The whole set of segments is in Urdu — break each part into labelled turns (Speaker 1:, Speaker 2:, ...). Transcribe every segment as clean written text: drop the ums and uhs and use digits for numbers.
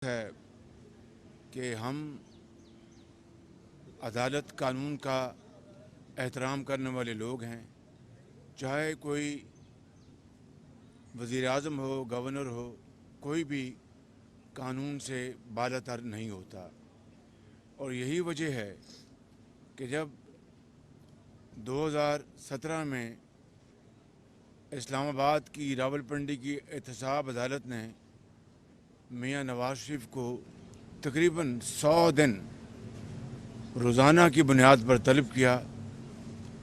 Speaker 1: ہے کہ ہم عدالت قانون کا احترام کرنے والے لوگ ہیں، چاہے کوئی وزیر اعظم ہو، گورنر ہو، کوئی بھی قانون سے بالا تر نہیں ہوتا۔ اور یہی وجہ ہے کہ جب 2017 میں اسلام آباد کی راولپنڈی کی احتساب عدالت نے میاں نواز شریف کو تقریباً 100 دن روزانہ کی بنیاد پر طلب کیا،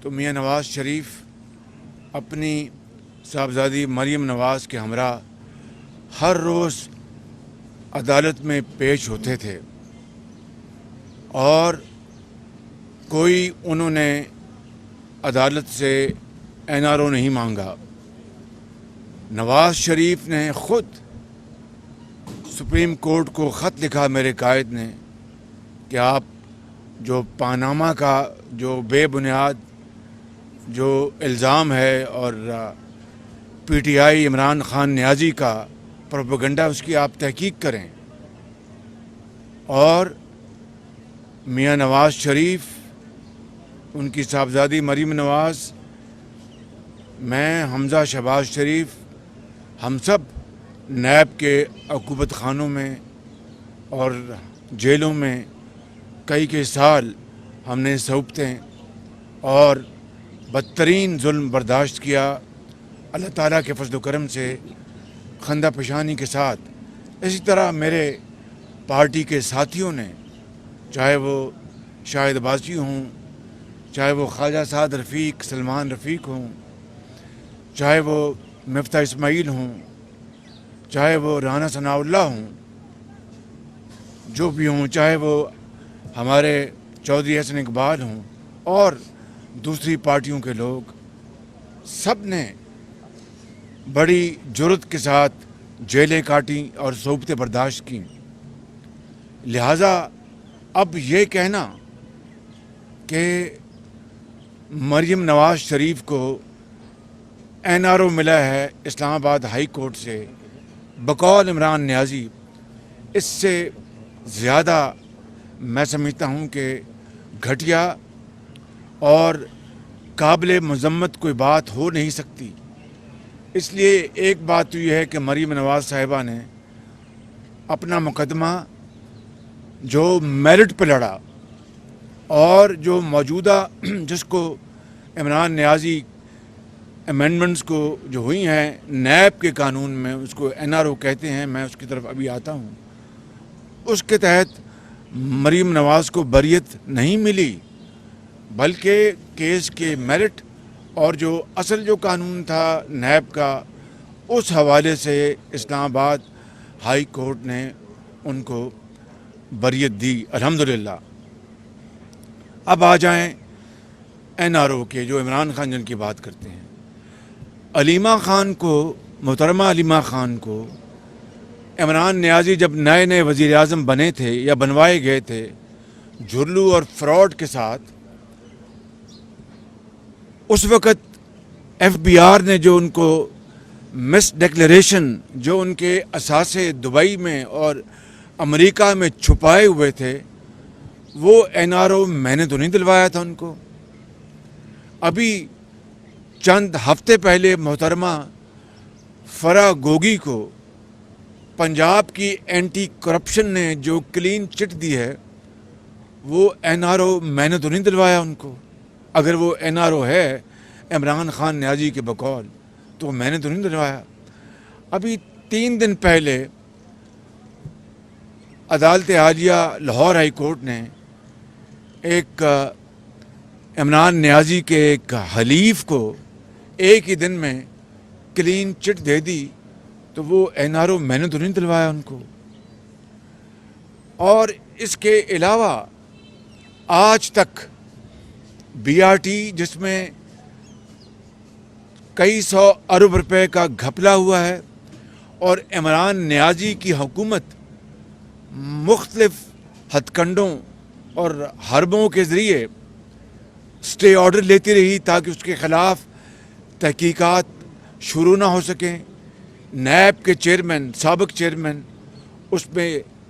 Speaker 1: تو میاں نواز شریف اپنی صاحبزادی مریم نواز کے ہمراہ ہر روز عدالت میں پیش ہوتے تھے اور کوئی انہوں نے عدالت سے NRO نہیں مانگا۔ نواز شریف نے خود سپریم کورٹ کو خط لکھا، میرے قائد نے، کہ آپ جو پاناما کا جو بے بنیاد جو الزام ہے اور PTI عمران خان نیازی کا پروپیگنڈا، اس کی آپ تحقیق کریں۔ اور میاں نواز شریف، ان کی صاحبزادی مریم نواز، میں، حمزہ شہباز شریف، ہم سب نیب کے عقوبت خانوں میں اور جیلوں میں کئی سال ہم نے صحبتیں اور بدترین ظلم برداشت کیا، اللہ تعالیٰ کے فضل و کرم سے خندہ پیشانی کے ساتھ۔ اسی طرح میرے پارٹی کے ساتھیوں نے، چاہے وہ شاہد عباسی ہوں، چاہے وہ خواجہ سعد رفیق، سلمان رفیق ہوں، چاہے وہ مفتاح اسماعیل ہوں، چاہے وہ رانا ثناء اللہ ہوں، جو بھی ہوں، چاہے وہ ہمارے چودھری حسن اقبال ہوں اور دوسری پارٹیوں کے لوگ، سب نے بڑی جرات کے ساتھ جیلیں کاٹیں اور صحبتیں برداشت کیں۔ لہٰذا اب یہ کہنا کہ مریم نواز شریف کو NRO ملا ہے اسلام آباد ہائی کورٹ سے بقول عمران نیازی، اس سے زیادہ میں سمجھتا ہوں کہ گھٹیا اور قابل مذمت کوئی بات ہو نہیں سکتی۔ اس لیے ایک بات تو یہ ہے کہ مریم نواز صاحبہ نے اپنا مقدمہ جو میرٹ پہ لڑا اور جو موجودہ جس کو عمران نیازی امینڈمنٹس کو جو ہوئی ہیں نیب کے قانون میں، اس کو NRO کہتے ہیں، میں اس کی طرف ابھی آتا ہوں، اس کے تحت مریم نواز کو بریت نہیں ملی، بلکہ کیس کے میرٹ اور جو اصل جو قانون تھا نیب کا، اس حوالے سے اسلام آباد ہائی کورٹ نے ان کو بریت دی، الحمدللہ۔ اب آ جائیں NRO کے، جو عمران خان جن کی بات کرتے ہیں۔ علیمہ خان کو، محترمہ علیمہ خان کو، عمران نیازی جب نئے وزیر اعظم بنے تھے یا بنوائے گئے تھے جھرلو اور فراڈ کے ساتھ، اس وقت FBR نے جو ان کو مس ڈکلیریشن، جو ان کے اثاثے دبئی میں اور امریکہ میں چھپائے ہوئے تھے، وہ NRO میں نے تو نہیں دلوایا تھا ان کو۔ ابھی چند ہفتے پہلے محترمہ فرح گوگی کو پنجاب کی اینٹی کرپشن نے جو کلین چٹ دی ہے، وہ NRO میں نے تو نہیں دلوایا ان کو۔ اگر وہ NRO ہے عمران خان نیازی کے بقول، تو میں نے تو نہیں دلوایا۔ ابھی 3 دن پہلے عدالت عالیہ لاہور ہائی کورٹ نے ایک عمران نیازی کے ایک حلیف کو ایک ہی دن میں کلین چٹ دے دی، تو وہ NRO میں نے تو نہیں دلوایا ان کو۔ اور اس کے علاوہ آج تک BRT، جس میں کئی 100 ارب روپے کا گھپلا ہوا ہے، اور عمران نیازی کی حکومت مختلف ہتھ کنڈوں اور حربوں کے ذریعے اسٹے آرڈر لیتی رہی تاکہ اس کے خلاف تحقیقات شروع نہ ہو سکیں۔ نیب کے چیئرمین، سابق چیئرمین، اس میں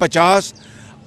Speaker 1: 50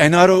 Speaker 1: NRO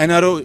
Speaker 1: NRO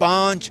Speaker 1: 5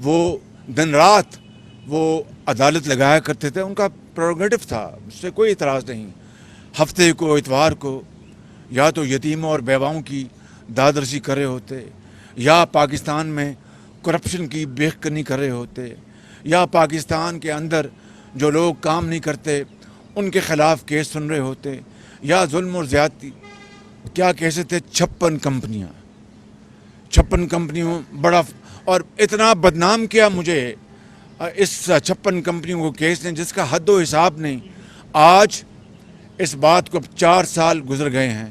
Speaker 1: وہ دن رات وہ عدالت لگایا کرتے تھے، ان کا پروگیٹو تھا، اس سے کوئی اعتراض نہیں. ہفتے کو اتوار کو یا تو یتیموں اور بیواؤں کی دادرسی کر رہے ہوتے، یا پاکستان میں کرپشن کی بیخ کنی کر رہے ہوتے، یا پاکستان کے اندر جو لوگ کام نہیں کرتے ان کے خلاف کیس سن رہے ہوتے، یا ظلم اور زیادتی. کیا کیسے تھے 56 کمپنیاں، 56 کمپنیوں بڑا، اور اتنا بدنام کیا مجھے اس 56 کمپنیوں کو کیس نے جس کا حد و حساب نہیں. آج اس بات کو 4 سال گزر گئے ہیں،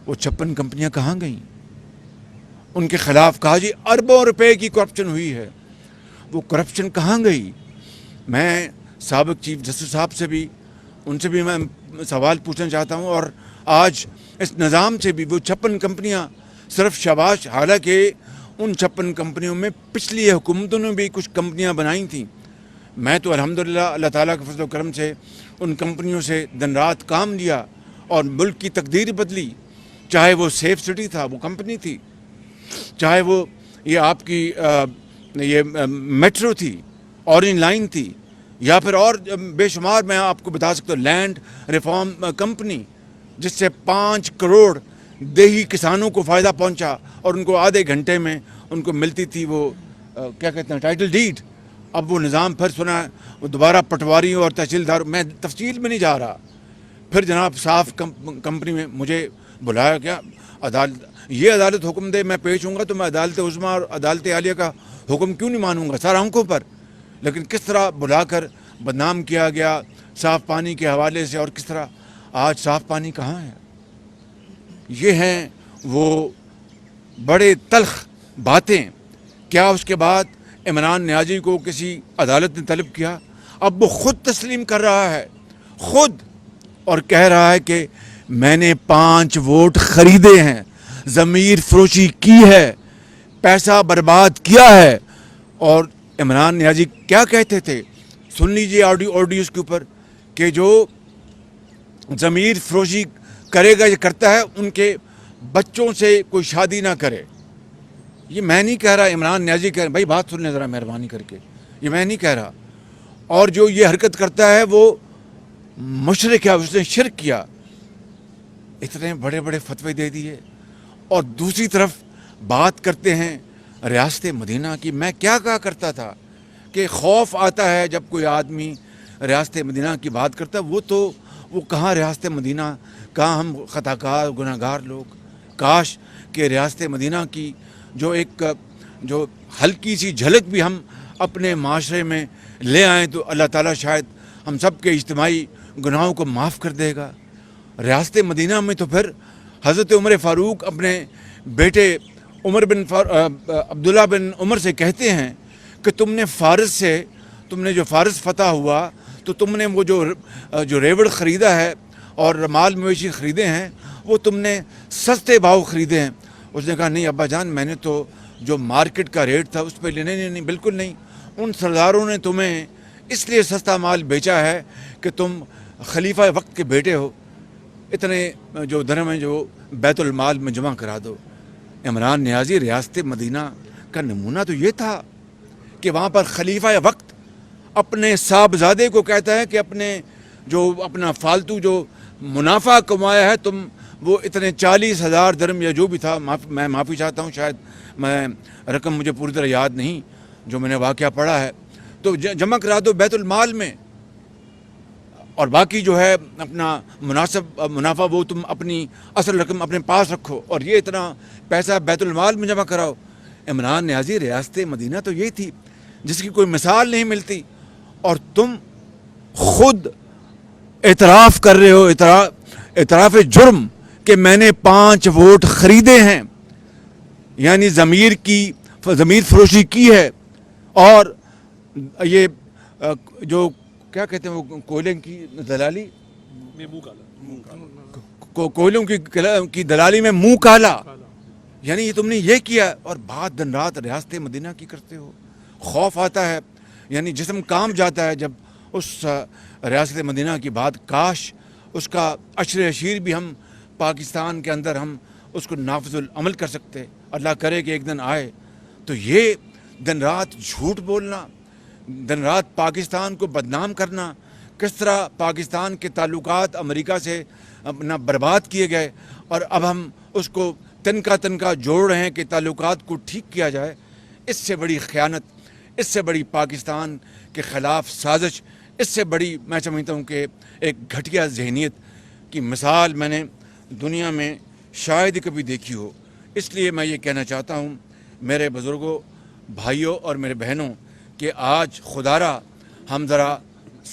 Speaker 1: وہ 56 کمپنیاں کہاں گئیں؟ ان کے خلاف کہا جی اربوں روپے کی کرپشن ہوئی ہے، وہ کرپشن کہاں گئی؟ میں سابق چیف جسٹس صاحب سے بھی، ان سے بھی میں سوال پوچھنا چاہتا ہوں، اور آج اس نظام سے بھی. وہ 56 کمپنیاں صرف شاباش، حالانکہ ان 56 کمپنیوں میں پچھلی حکومتوں نے بھی کچھ کمپنیاں بنائی تھیں. میں تو الحمدللہ اللہ تعالیٰ کے فضل و کرم سے ان کمپنیوں سے دن رات کام لیا اور ملک کی تقدیر بدلی. چاہے وہ سیف سٹی تھا، وہ کمپنی تھی، چاہے وہ یہ آپ کی یہ میٹرو تھی، اورنج لائن تھی، یا پھر اور بے شمار میں آپ کو بتا سکتا ہوں، لینڈ ریفارم کمپنی جس سے 5 کروڑ دیہی کسانوں کو فائدہ پہنچا اور ان کو آدھے گھنٹے میں ان کو ملتی تھی وہ کیا کہتے ہیں ٹائٹل ڈیڈ. اب وہ نظام پھر سنا ہے، وہ دوبارہ پٹواریوں اور تحصیلدار، میں تفصیل میں نہیں جا رہا. پھر جناب صاف کمپنی میں مجھے بلایا گیا، عدالت یہ عدالت حکم دے میں پیش ہوں گا تو میں عدالت عظمیٰ اور عدالت عالیہ کا حکم کیوں نہیں مانوں گا سر آنکھوں پر. لیکن کس طرح بلا کر بدنام کیا گیا صاف پانی کے حوالے سے، اور کس طرح آج صاف پانی کہاں ہے. یہ ہیں وہ بڑے تلخ باتیں. کیا اس کے بعد عمران نیازی کو کسی عدالت نے طلب کیا؟ اب وہ خود تسلیم کر رہا ہے، خود، اور کہہ رہا ہے کہ میں نے 5 ووٹ خریدے ہیں، ضمیر فروشی کی ہے، پیسہ برباد کیا ہے. اور عمران نیازی کیا کہتے تھے؟ سن لیجیے آڈیوز کے اوپر، کہ جو ضمیر فروشی کرے گا یا کرتا ہے ان کے بچوں سے کوئی شادی نہ کرے. یہ میں نہیں کہہ رہا، عمران نیازی کہہ رہا. بھائی بات سن لیں ذرا مہربانی کر کے، یہ میں نہیں کہہ رہا. اور جو یہ حرکت کرتا ہے وہ مشرک ہے، اس نے شرک کیا. اتنے بڑے بڑے فتوے دے دیے، اور دوسری طرف بات کرتے ہیں ریاست مدینہ کی. میں کیا کہا کرتا تھا کہ خوف آتا ہے جب کوئی آدمی ریاست مدینہ کی بات کرتا ہے. وہ کہاں ریاست مدینہ، کہاں ہم خطا کار گناہ گار لوگ. کاش کہ ریاست مدینہ کی جو ہلکی سی جھلک بھی ہم اپنے معاشرے میں لے آئیں تو اللہ تعالیٰ شاید ہم سب کے اجتماعی گناہوں کو معاف کر دے گا. ریاست مدینہ میں تو پھر حضرت عمر فاروق اپنے بیٹے عبداللہ بن عمر سے کہتے ہیں کہ تم نے جو فارس فتح ہوا تو تم نے وہ جو ریوڑ خریدا ہے اور مال مویشی خریدے ہیں وہ تم نے سستے بھاؤ خریدے ہیں. اس نے کہا نہیں ابا جان، میں نے تو جو مارکیٹ کا ریٹ تھا اس پہ لینے نہیں، بالکل نہیں. ان سرداروں نے تمہیں اس لیے سستا مال بیچا ہے کہ تم خلیفہ وقت کے بیٹے ہو، اتنے جو درہم ہیں جو بیت المال میں جمع کرا دو. عمران نیازی ریاست مدینہ کا نمونہ تو یہ تھا کہ وہاں پر خلیفہ وقت اپنے صاحبزادے کو کہتا ہے کہ اپنا فالتو جو منافع کمایا ہے تم وہ اتنے 40,000 درہم یا جو بھی تھا، میں معافی چاہتا ہوں، شاید میں رقم مجھے پوری طرح یاد نہیں جو میں نے واقعہ پڑھا ہے، تو جمع کرا دو بیت المال میں، اور باقی جو ہے اپنا منافع وہ تم اپنی اصل رقم اپنے پاس رکھو، اور یہ اتنا پیسہ بیت المال میں جمع کراؤ. عمران نیازی ریاست مدینہ تو یہ تھی جس کی کوئی مثال نہیں ملتی، اور تم خود اعتراف کر رہے ہو، اعتراف جرم کہ میں نے 5 ووٹ خریدے ہیں، یعنی ضمیر فروشی کی ہے. اور یہ جو کیا کہتے ہیں وہ کوئلے کی دلالی میں کوئلوں کی دلالی میں منہ کالا، یعنی یہ تم نے یہ کیا، اور بات دن رات ریاست مدینہ کی کرتے ہو. خوف آتا ہے، یعنی جسم کام جاتا ہے جب اس ریاست مدینہ کی بات. کاش اس کا عشر اشیر بھی ہم پاکستان کے اندر ہم اس کو نافذ العمل کر سکتے. اللہ کرے کہ ایک دن آئے تو یہ دن رات جھوٹ بولنا، دن رات پاکستان کو بدنام کرنا، کس طرح پاکستان کے تعلقات امریکہ سے اپنا برباد کیے گئے اور اب ہم اس کو تنکا جوڑ رہے ہیں کہ تعلقات کو ٹھیک کیا جائے. اس سے بڑی خیانت، اس سے بڑی پاکستان کے خلاف سازش، اس سے بڑی میں سمجھتا ہوں کہ ایک گھٹیا ذہنیت کی مثال میں نے دنیا میں شاید ہی کبھی دیکھی ہو. اس لیے میں یہ کہنا چاہتا ہوں میرے بزرگوں، بھائیوں اور میرے بہنوں کہ آج خدا را ہم ذرا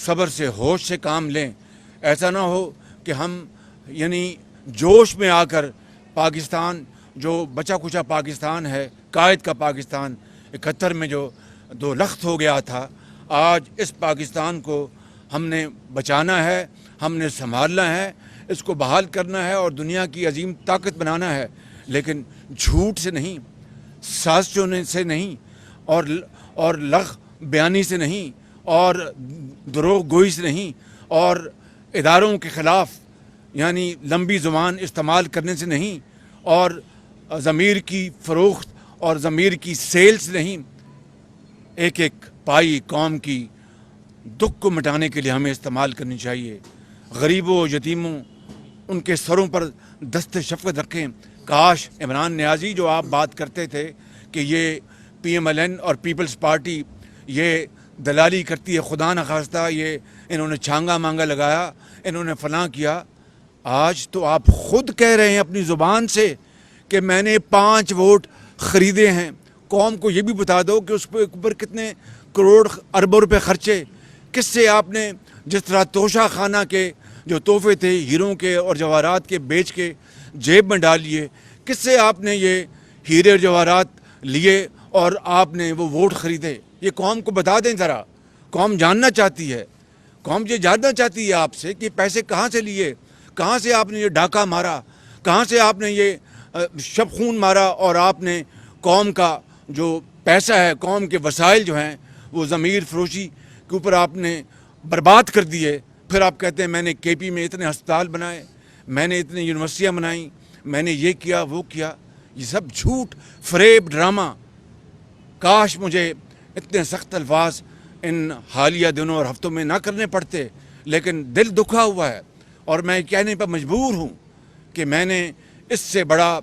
Speaker 1: صبر سے، ہوش سے کام لیں. ایسا نہ ہو کہ ہم یعنی جوش میں آ کر پاکستان جو بچا کچا پاکستان ہے، قائد کا پاکستان 71 میں جو 2 لخت ہو گیا تھا، آج اس پاکستان کو ہم نے بچانا ہے، ہم نے سنبھالنا ہے، اس کو بحال کرنا ہے اور دنیا کی عظیم طاقت بنانا ہے. لیکن جھوٹ سے نہیں، سازشوں سے نہیں، اور لغ بیانی سے نہیں، اور دروغ گوئی سے نہیں، اور اداروں کے خلاف یعنی لمبی زبان استعمال کرنے سے نہیں، اور ضمیر کی فروخت اور ضمیر کی سیل سے نہیں. ایک ایک پائی قوم کی دکھ کو مٹانے کے لیے ہمیں استعمال کرنی چاہیے. غریبوں، یتیموں، ان کے سروں پر دست شفقت رکھیں. کاش عمران نیازی جو آپ بات کرتے تھے کہ یہ PMLN اور پیپلز پارٹی یہ دلالی کرتی ہے، خدا نخواستہ یہ انہوں نے چھانگا مانگا لگایا، انہوں نے فلاں کیا. آج تو آپ خود کہہ رہے ہیں اپنی زبان سے کہ میں نے 5 ووٹ خریدے ہیں. قوم کو یہ بھی بتا دو کہ اس پہ اوپر کتنے کروڑ اربوں روپے خرچے، کس سے آپ نے جس طرح توشہ خانہ کے جو تحفے تھے ہیروں کے اور جواہرات کے بیچ کے جیب میں ڈال لیے، کس سے آپ نے یہ ہیرے اور جواہرات لیے اور آپ نے وہ ووٹ خریدے. یہ قوم کو بتا دیں ذرا. قوم جاننا چاہتی ہے، قوم یہ جاننا چاہتی ہے آپ سے کہ پیسے کہاں سے لیے، کہاں سے آپ نے یہ ڈاکہ مارا، کہاں سے آپ نے یہ شب خون مارا، اور آپ نے قوم کا جو پیسہ ہے، قوم کے وسائل جو ہیں وہ ضمیر فروشی کے اوپر آپ نے برباد کر دیے. پھر آپ کہتے ہیں میں نے KP میں اتنے ہسپتال بنائے، میں نے اتنی یونیورسٹیاں بنائیں، میں نے یہ کیا وہ کیا. یہ سب جھوٹ، فریب، ڈرامہ. کاش مجھے اتنے سخت الفاظ ان حالیہ دنوں اور ہفتوں میں نہ کرنے پڑتے، لیکن دل دکھا ہوا ہے اور میں کہنے پر مجبور ہوں کہ میں نے اس سے بڑا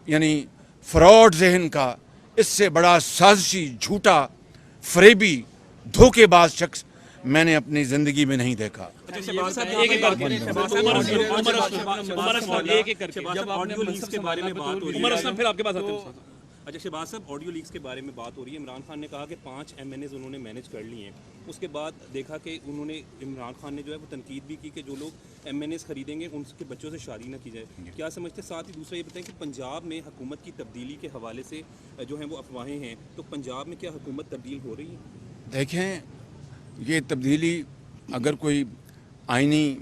Speaker 1: یعنی فراڈ ذہن کا، اس سے بڑا سازشی، جھوٹا، فریبی، دھوکے باز شخص میں نے اپنی زندگی میں نہیں دیکھا.
Speaker 2: اچھا شہباز صاحب، آڈیو لیکس کے بارے میں بات ہو رہی ہے. عمران خان نے کہا کہ 5 MNAs انہوں نے مینیج کر لی ہیں. اس کے بعد دیکھا کہ انہوں نے عمران خان نے جو ہے وہ تنقید بھی کی کہ جو لوگ MNAs خریدیں گے ان کے بچوں سے شادی نہ کی جائے. کیا سمجھتے؟ ساتھ ہی دوسرا یہ بتائیں کہ پنجاب میں حکومت کی تبدیلی کے حوالے سے جو ہیں وہ افواہیں ہیں، تو پنجاب میں کیا حکومت تبدیل ہو رہی ہے؟
Speaker 1: دیکھیں، یہ تبدیلی اگر کوئی آئینی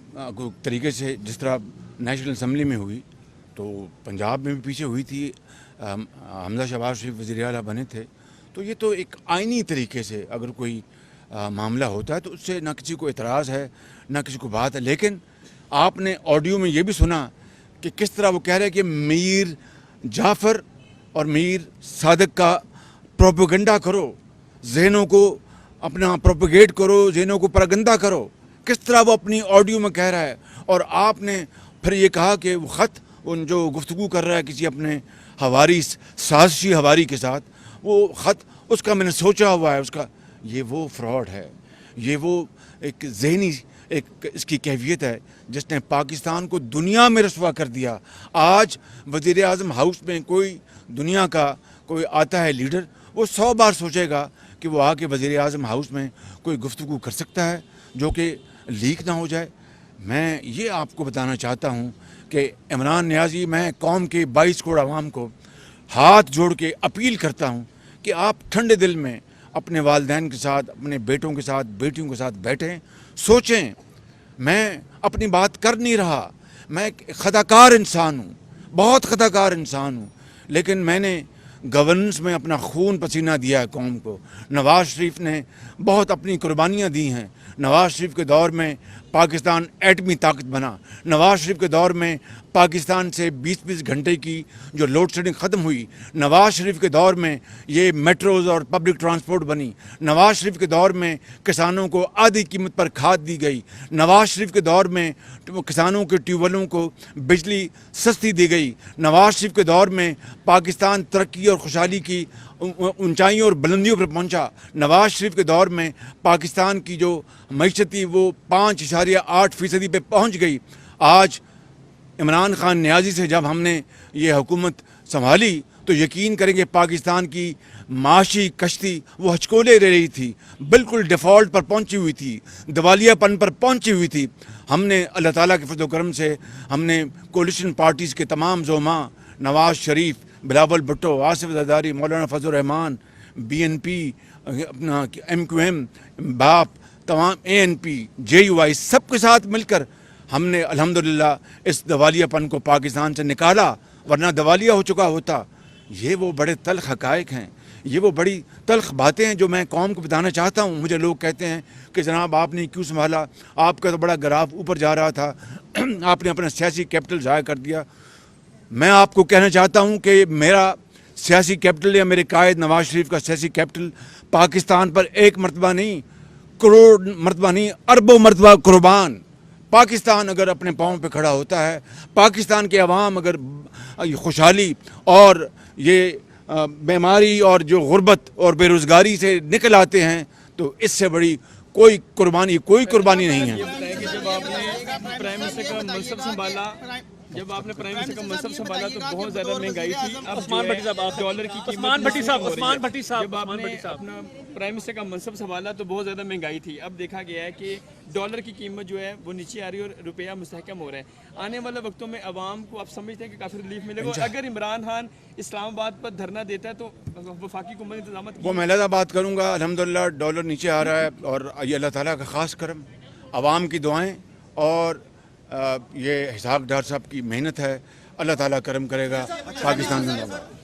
Speaker 1: طریقے سے جس طرح نیشنل اسمبلی میں ہوئی تو پنجاب میں بھی پیچھے ہوئی تھی. حمزہ شہباز شریف وزیر اعلیٰ بنے تھے، تو یہ تو ایک آئینی طریقے سے اگر کوئی معاملہ ہوتا ہے تو اس سے نہ کسی کو اعتراض ہے نہ کسی کو بات ہے. لیکن آپ نے آڈیو میں یہ بھی سنا کہ کس طرح وہ کہہ رہے کہ میر جعفر اور میر صادق کا پروپیگنڈا کرو، ذہنوں کو اپنا پروپیگیٹ کرو، ذہنوں کو پراگندہ کرو. کس طرح وہ اپنی آڈیو میں کہہ رہا ہے. اور آپ نے پھر یہ کہا کہ وہ خط ان جو گفتگو کر رہا ہے کسی اپنے ہواری، سازشی ہواری کے ساتھ، وہ خط اس کا میں نے سوچا ہوا ہے اس کا. یہ وہ فراڈ ہے، یہ وہ ایک ذہنی ایک اس کی کیفیت ہے جس نے پاکستان کو دنیا میں رسوا کر دیا. آج وزیر اعظم ہاؤس میں کوئی دنیا کا کوئی آتا ہے لیڈر، وہ 100 بار سوچے گا کہ وہ آ کے وزیر اعظم ہاؤس میں کوئی گفتگو کر سکتا ہے جو کہ لیک نہ ہو جائے. میں یہ آپ کو بتانا چاہتا ہوں کہ عمران نیازی، میں قوم کے 22 کروڑ عوام کو ہاتھ جوڑ کے اپیل کرتا ہوں کہ آپ ٹھنڈے دل میں اپنے والدین کے ساتھ، اپنے بیٹوں کے ساتھ، بیٹیوں کے ساتھ بیٹھیں، سوچیں. میں اپنی بات کر نہیں رہا، میں ایک خطا کار انسان ہوں، بہت خطا کار انسان ہوں، لیکن میں نے گورننس میں اپنا خون پسینہ دیا ہے قوم کو. نواز شریف نے بہت اپنی قربانیاں دی ہیں. نواز شریف کے دور میں پاکستان ایٹمی طاقت بنا. نواز شریف کے دور میں پاکستان سے 20 گھنٹے کی جو لوڈ شیڈنگ ختم ہوئی. نواز شریف کے دور میں یہ میٹروز اور پبلک ٹرانسپورٹ بنی. نواز شریف کے دور میں کسانوں کو آدھی قیمت پر کھاد دی گئی. نواز شریف کے دور میں کسانوں کے ٹیوب ویلوں کو بجلی سستی دی گئی. نواز شریف کے دور میں پاکستان ترقی اور خوشحالی کی اونچائیوں اور بلندیوں پر پہنچا. نواز شریف کے دور میں پاکستان کی جو معیشت تھی وہ 5.8% پہ پہنچ گئی. آج عمران خان نیازی سے جب ہم نے یہ حکومت سنبھالی تو یقین کریں کہ پاکستان کی معاشی کشتی وہ ہچکولے رہ رہی تھی, بالکل ڈیفالٹ پر پہنچی ہوئی تھی, دیوالیہ پن پر پہنچی ہوئی تھی. ہم نے اللہ تعالیٰ کے فضل و کرم سے ہم نے کولیشن پارٹیز کے تمام زعماء نواز شریف, بلاول بھٹو, آصف زرداری, مولانا فضل الرحمان, BNP, اپنا MQM, باپ, تمام ANP, JUI, سب کے ساتھ مل کر ہم نے الحمدللہ اس دیوالیہ پن کو پاکستان سے نکالا, ورنہ دیوالیہ ہو چکا ہوتا. یہ وہ بڑے تلخ حقائق ہیں, یہ وہ بڑی تلخ باتیں ہیں جو میں قوم کو بتانا چاہتا ہوں. مجھے لوگ کہتے ہیں کہ جناب آپ نے کیوں سنبھالا, آپ کا تو بڑا گراف اوپر جا رہا تھا, آپ نے اپنا سیاسی کیپٹل ضائع کر دیا. میں آپ کو کہنا چاہتا ہوں کہ میرا سیاسی کیپٹل یا میرے قائد نواز شریف کا سیاسی کیپٹل پاکستان پر ایک مرتبہ نہیں, کروڑ مرتبہ نہیں, اربوں مرتبہ قربان. پاکستان اگر اپنے پاؤں پہ کھڑا ہوتا ہے, پاکستان کے عوام اگر خوشحالی اور یہ بیماری اور جو غربت اور بے روزگاری سے نکل آتے ہیں تو اس سے بڑی کوئی قربانی نہیں ہے.
Speaker 3: یہ بتائیں کہ جب آپ نے پرائم منسٹر کا منصب سنبھالا تو بہت زیادہ مہنگائی تھی. اب
Speaker 2: عثمان بھٹی صاحب,
Speaker 3: ڈالر کی
Speaker 2: عثمان بھٹی صاحب,
Speaker 3: جب آپ نے اپنا پرائم منسٹر کا منصب سنبھالا تو بہت زیادہ مہنگائی تھی. اب دیکھا گیا ہے کہ ڈالر کی قیمت جو ہے وہ نیچے آ رہی ہے اور روپیہ مستحکم ہو رہا ہے. آنے والے وقتوں میں عوام کو آپ سمجھتے ہیں کہ کافی ریلیف ملے گا؟ اگر عمران خان اسلام آباد پر دھرنا دیتا ہے تو وفاقی حکومت انتظامات
Speaker 1: وہ میں علیحدہ بات کروں گا. الحمدللہ ڈالر نیچے آ رہا ہے اور یہ اللہ تعالیٰ کا خاص کرم, عوام کی دعائیں اور یہ اسحاق ڈار صاحب کی محنت ہے. اللہ تعالیٰ کرم کرے گا. پاکستان زندہ باد.